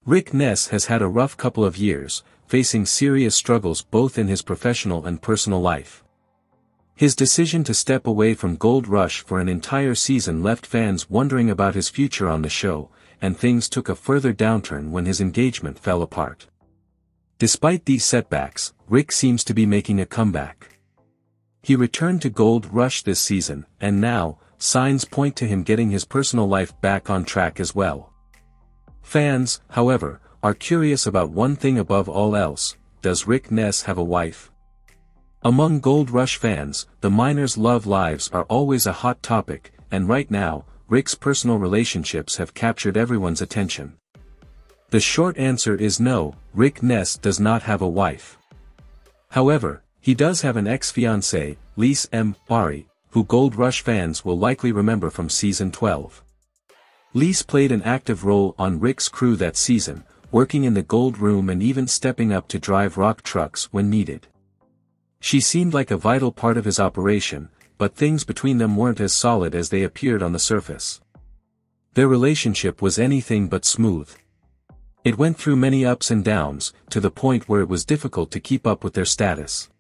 Rick Ness has had a rough couple of years, facing serious struggles both in his professional and personal life. His decision to step away from Gold Rush for an entire season left fans wondering about his future on the show, and things took a further downturn when his engagement fell apart. Despite these setbacks, Rick seems to be making a comeback. He returned to Gold Rush this season, and now, signs point to him getting his personal life back on track as well. Fans, however, are curious about one thing above all else: does Rick Ness have a wife? Among Gold Rush fans, the miners' love lives are always a hot topic, and right now, Rick's personal relationships have captured everyone's attention. The short answer is no, Rick Ness does not have a wife. However, he does have an ex-fiancée, Leese M, Arie, who Gold Rush fans will likely remember from season 12. Leese played an active role on Rick's crew that season, working in the gold room and even stepping up to drive rock trucks when needed. She seemed like a vital part of his operation, but things between them weren't as solid as they appeared on the surface. Their relationship was anything but smooth. It went through many ups and downs, to the point where it was difficult to keep up with their status.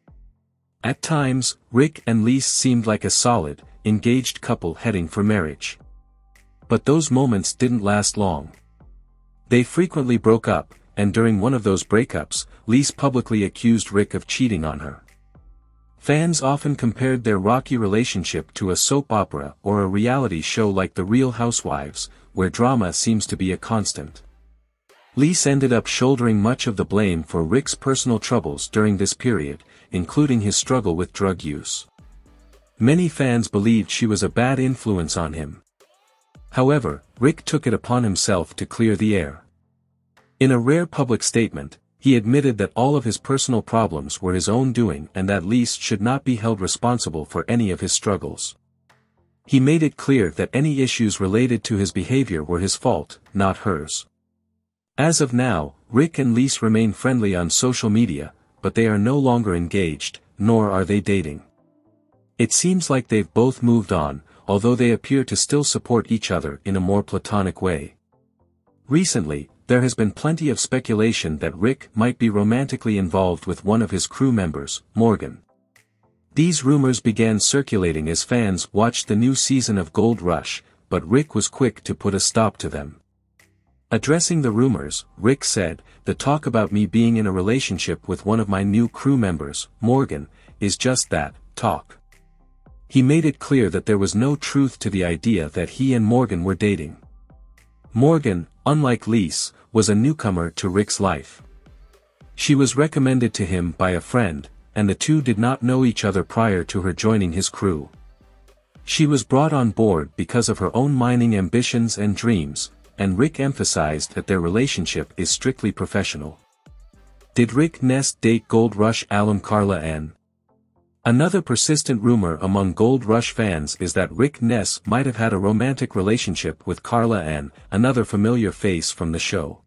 At times, Rick and Leese seemed like a solid, engaged couple heading for marriage. But those moments didn't last long. They frequently broke up, and during one of those breakups, Leese publicly accused Rick of cheating on her. Fans often compared their rocky relationship to a soap opera or a reality show like The Real Housewives, where drama seems to be a constant. Leese ended up shouldering much of the blame for Rick's personal troubles during this period, including his struggle with drug use. Many fans believed she was a bad influence on him. However, Rick took it upon himself to clear the air. In a rare public statement, he admitted that all of his personal problems were his own doing and that Leese should not be held responsible for any of his struggles. He made it clear that any issues related to his behavior were his fault, not hers. As of now, Rick and Leese remain friendly on social media, but they are no longer engaged, nor are they dating. It seems like they've both moved on, although they appear to still support each other in a more platonic way. Recently, there has been plenty of speculation that Rick might be romantically involved with one of his crew members, Morgan. These rumors began circulating as fans watched the new season of Gold Rush, but Rick was quick to put a stop to them. Addressing the rumors, Rick said, "The talk about me being in a relationship with one of my new crew members, Morgan, is just that, talk." He made it clear that there was no truth to the idea that he and Morgan were dating. Morgan, unlike Leese, was a newcomer to Rick's life. She was recommended to him by a friend, and the two did not know each other prior to her joining his crew. She was brought on board because of her own mining ambitions and dreams, and Rick emphasized that their relationship is strictly professional. Did Rick Ness date Gold Rush alum Carla N? Another persistent rumor among Gold Rush fans is that Rick Ness might have had a romantic relationship with Carla N, another familiar face from the show.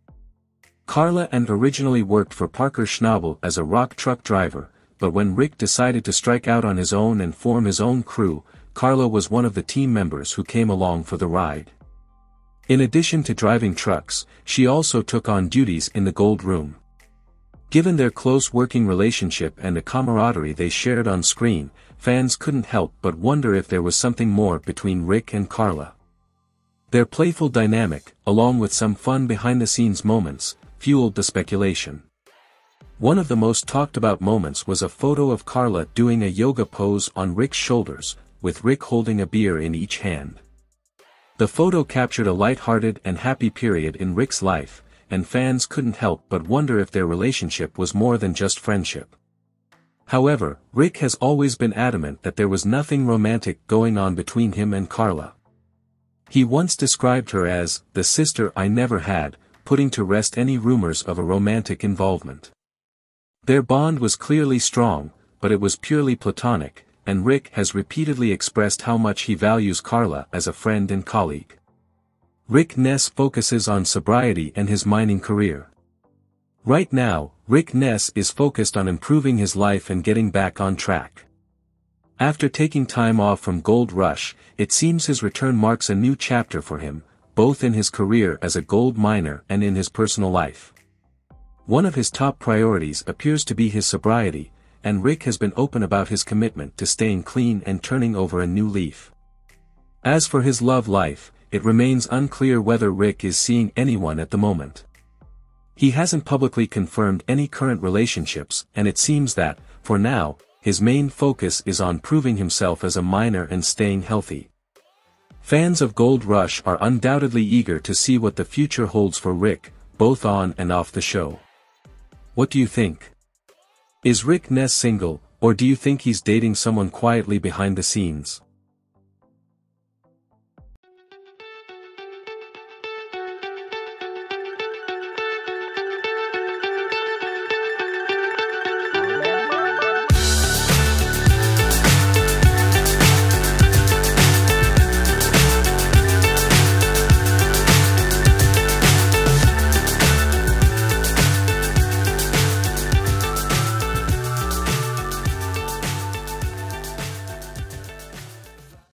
Carla N originally worked for Parker Schnabel as a rock truck driver, but when Rick decided to strike out on his own and form his own crew, Carla was one of the team members who came along for the ride. In addition to driving trucks, she also took on duties in the gold room. Given their close working relationship and the camaraderie they shared on screen, fans couldn't help but wonder if there was something more between Rick and Carla. Their playful dynamic, along with some fun behind-the-scenes moments, fueled the speculation. One of the most talked about moments was a photo of Carla doing a yoga pose on Rick's shoulders, with Rick holding a beer in each hand. The photo captured a light-hearted and happy period in Rick's life, and fans couldn't help but wonder if their relationship was more than just friendship. However, Rick has always been adamant that there was nothing romantic going on between him and Carla. He once described her as the sister I never had, putting to rest any rumors of a romantic involvement. Their bond was clearly strong, but it was purely platonic, and Rick has repeatedly expressed how much he values Carla as a friend and colleague. Rick Ness focuses on sobriety and his mining career. Right now, Rick Ness is focused on improving his life and getting back on track. After taking time off from Gold Rush, it seems his return marks a new chapter for him, both in his career as a gold miner and in his personal life. One of his top priorities appears to be his sobriety, and Rick has been open about his commitment to staying clean and turning over a new leaf. As for his love life, it remains unclear whether Rick is seeing anyone at the moment. He hasn't publicly confirmed any current relationships, and it seems that, for now, his main focus is on proving himself as a miner and staying healthy. Fans of Gold Rush are undoubtedly eager to see what the future holds for Rick, both on and off the show. What do you think? Is Rick Ness single, or do you think he's dating someone quietly behind the scenes?